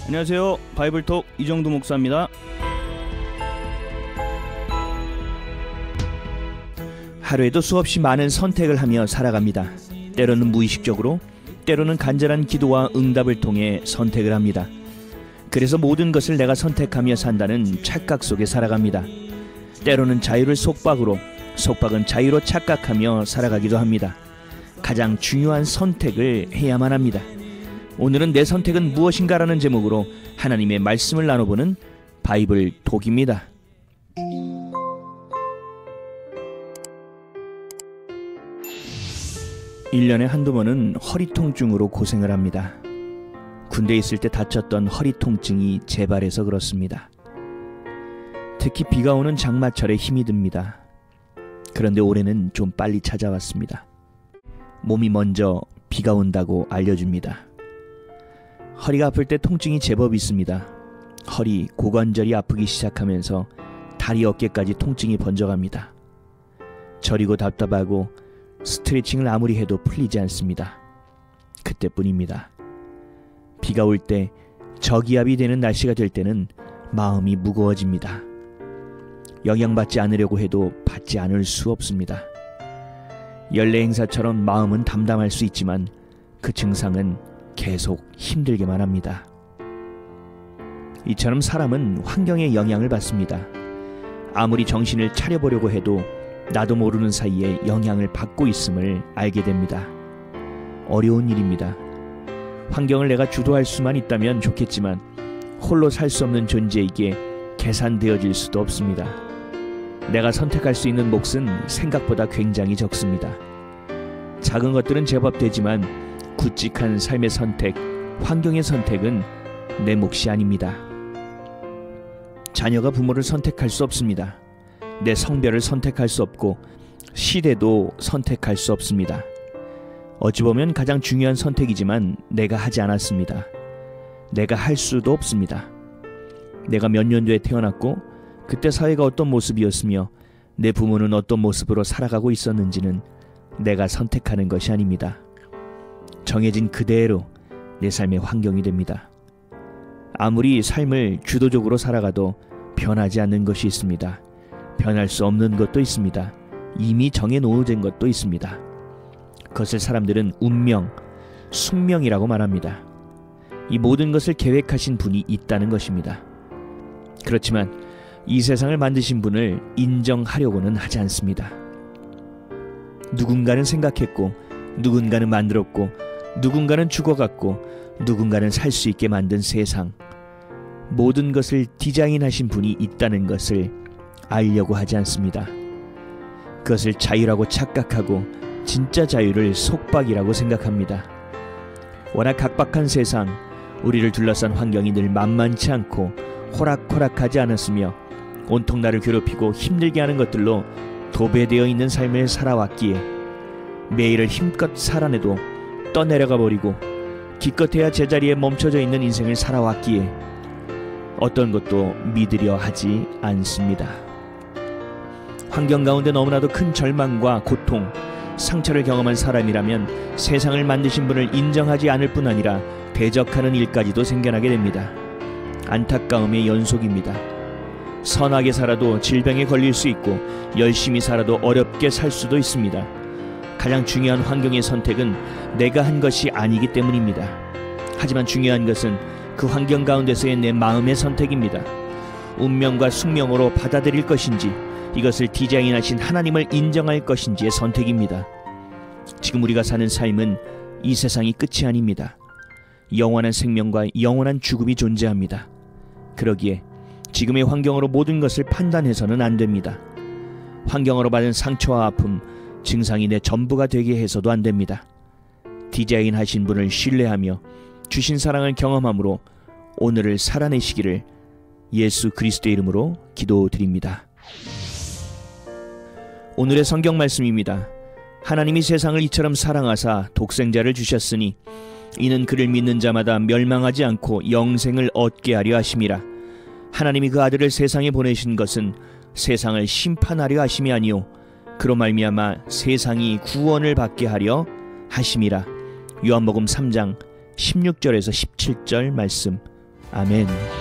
안녕하세요. 바이블톡 이정도 목사입니다. 하루에도 수없이 많은 선택을 하며 살아갑니다. 때로는 무의식적으로, 때로는 간절한 기도와 응답을 통해 선택을 합니다. 그래서 모든 것을 내가 선택하며 산다는 착각 속에 살아갑니다. 때로는 자유를 속박으로, 속박은 자유로 착각하며 살아가기도 합니다. 가장 중요한 선택을 해야만 합니다. 오늘은 내 선택은 무엇인가라는 제목으로 하나님의 말씀을 나눠보는 바이블 톡입니다. 1년에 한두 번은 허리 통증으로 고생을 합니다. 군대에 있을 때 다쳤던 허리 통증이 재발해서 그렇습니다. 특히 비가 오는 장마철에 힘이 듭니다. 그런데 올해는 좀 빨리 찾아왔습니다. 몸이 먼저 비가 온다고 알려줍니다. 허리가 아플 때 통증이 제법 있습니다. 허리, 고관절이 아프기 시작하면서 다리, 어깨까지 통증이 번져갑니다. 저리고 답답하고 스트레칭을 아무리 해도 풀리지 않습니다. 그때뿐입니다. 비가 올 때, 저기압이 되는 날씨가 될 때는 마음이 무거워집니다. 영향받지 않으려고 해도 받지 않을 수 없습니다. 연례 행사처럼 마음은 담담할 수 있지만 그 증상은 계속 힘들게만 합니다. 이처럼 사람은 환경의 영향을 받습니다. 아무리 정신을 차려보려고 해도 나도 모르는 사이에 영향을 받고 있음을 알게 됩니다. 어려운 일입니다. 환경을 내가 주도할 수만 있다면 좋겠지만 홀로 살 수 없는 존재에게 계산되어질 수도 없습니다. 내가 선택할 수 있는 몫은 생각보다 굉장히 적습니다. 작은 것들은 제법 되지만 굵직한 삶의 선택, 환경의 선택은 내 몫이 아닙니다. 자녀가 부모를 선택할 수 없습니다. 내 성별을 선택할 수 없고 시대도 선택할 수 없습니다. 어찌 보면 가장 중요한 선택이지만 내가 하지 않았습니다. 내가 할 수도 없습니다. 내가 몇 년도에 태어났고 그때 사회가 어떤 모습이었으며 내 부모는 어떤 모습으로 살아가고 있었는지는 내가 선택하는 것이 아닙니다. 정해진 그대로 내 삶의 환경이 됩니다. 아무리 삶을 주도적으로 살아가도 변하지 않는 것이 있습니다. 변할 수 없는 것도 있습니다. 이미 정해놓은 것도 있습니다. 그것을 사람들은 운명, 숙명이라고 말합니다. 이 모든 것을 계획하신 분이 있다는 것입니다. 그렇지만 이 세상을 만드신 분을 인정하려고는 하지 않습니다. 누군가는 생각했고, 누군가는 만들었고, 누군가는 죽어갔고, 누군가는 살 수 있게 만든 세상, 모든 것을 디자인하신 분이 있다는 것을 알려고 하지 않습니다. 그것을 자유라고 착각하고 진짜 자유를 속박이라고 생각합니다. 워낙 각박한 세상, 우리를 둘러싼 환경이 늘 만만치 않고 호락호락하지 않았으며 온통 나를 괴롭히고 힘들게 하는 것들로 도배되어 있는 삶을 살아왔기에 매일을 힘껏 살아내도 떠내려가 버리고 기껏해야 제자리에 멈춰져 있는 인생을 살아왔기에 어떤 것도 믿으려 하지 않습니다. 환경 가운데 너무나도 큰 절망과 고통, 상처를 경험한 사람이라면 세상을 만드신 분을 인정하지 않을 뿐 아니라 대적하는 일까지도 생겨나게 됩니다. 안타까움의 연속입니다. 선하게 살아도 질병에 걸릴 수 있고 열심히 살아도 어렵게 살 수도 있습니다. 가장 중요한 환경의 선택은 내가 한 것이 아니기 때문입니다. 하지만 중요한 것은 그 환경 가운데서의 내 마음의 선택입니다. 운명과 숙명으로 받아들일 것인지 이것을 디자인하신 하나님을 인정할 것인지의 선택입니다. 지금 우리가 사는 삶은 이 세상이 끝이 아닙니다. 영원한 생명과 영원한 죽음이 존재합니다. 그러기에 지금의 환경으로 모든 것을 판단해서는 안 됩니다. 환경으로 받은 상처와 아픔, 증상이 내 전부가 되게 해서도 안 됩니다. 디자인하신 분을 신뢰하며 주신 사랑을 경험함으로 오늘을 살아내시기를 예수 그리스도의 이름으로 기도드립니다. 오늘의 성경 말씀입니다. 하나님이 세상을 이처럼 사랑하사 독생자를 주셨으니 이는 그를 믿는 자마다 멸망하지 않고 영생을 얻게 하려 하심이라. 하나님이 그 아들을 세상에 보내신 것은 세상을 심판하려 하심이 아니요 그로 말미암아 세상이 구원을 받게 하려 하심이라. 요한복음 3장 16절에서 17절 말씀. 아멘.